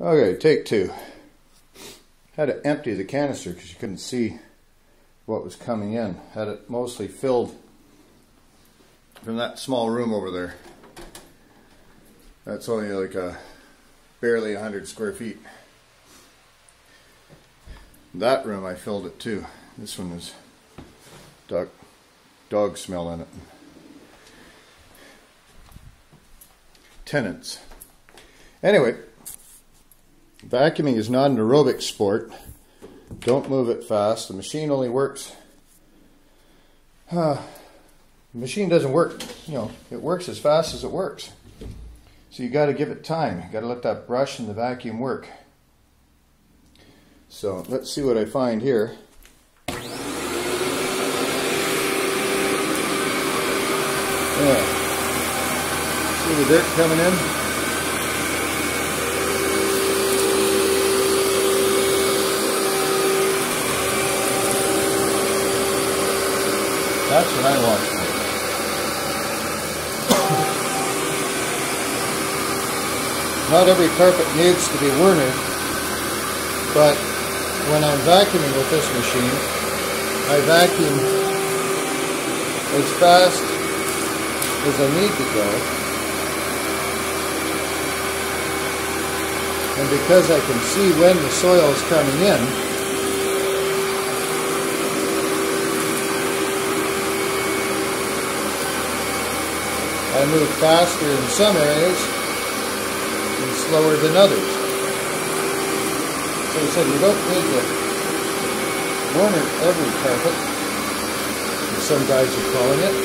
Okay, take two. Had to empty the canister because you couldn't see what was coming in. Had it mostly filled from that small room over there. That's only like barely 100 square feet. That room I filled it too. This one was dog smell in it. Tenants. Anyway, vacuuming is not an aerobic sport. Don't move it fast. The machine only works. The machine doesn't work, you know, it works as fast as it works. So you got to give it time. You got to let that brush and the vacuum work. So let's see what I find here. Yeah. See the dirt coming in? That's what I want. Not every carpet needs to be Werner, but when I'm vacuuming with this machine, I vacuum as fast as I need to go. And because I can see when the soil is coming in, I move faster in some areas and slower than others. So I said you don't need to Werner every carpet, as some guys are calling it.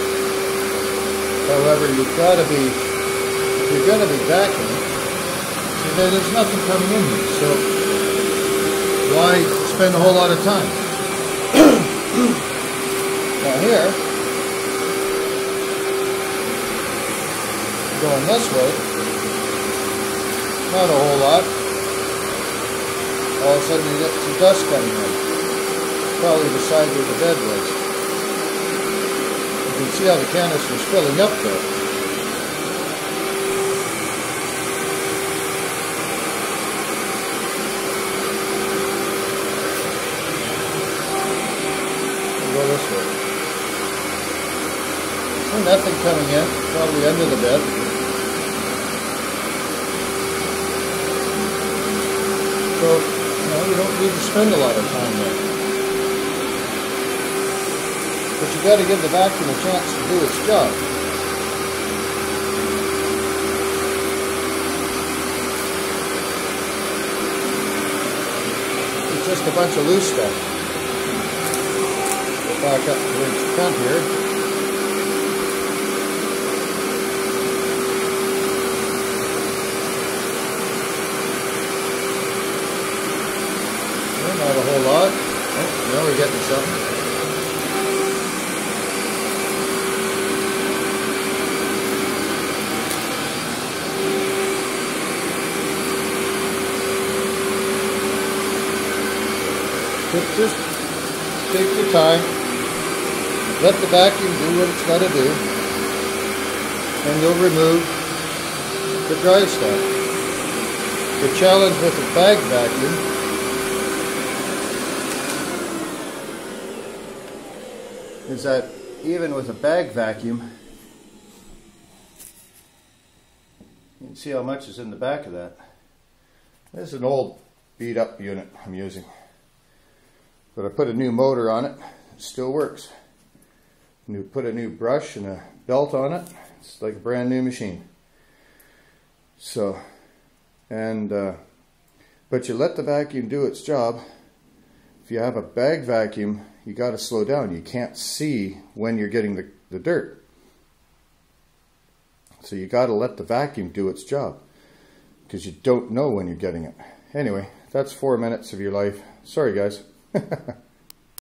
However, you've got to be, if you're going to be vacuuming, so there's nothing coming in here, so why spend a whole lot of time? Now here, going this way, not a whole lot. All of a sudden you get some dust coming in. Probably the side where the bed was. You can see how the canister's filling up there. We'll go this way. So nothing coming in, probably under the bed. So, you don't need to spend a lot of time there. But you got to give the vacuum a chance to do its job. It's just a bunch of loose stuff. Go back up towards the front here. Not a whole lot. Oh, now we're getting something. Just take your time. Let the vacuum do what it's got to do. And you'll remove the dry stuff. The challenge with a bag vacuum is that even with a bag vacuum, you can see how much is in the back of that. This is an old beat up unit I'm using, but I put a new motor on it. It still works. Put a new brush and a belt on it. It's like a brand new machine. So, but you let the vacuum do its job. If you have a bag vacuum, you got to slow down. You can't see when you're getting the dirt. So you got to let the vacuum do its job because you don't know when you're getting it. Anyway, that's 4 minutes of your life. Sorry, guys.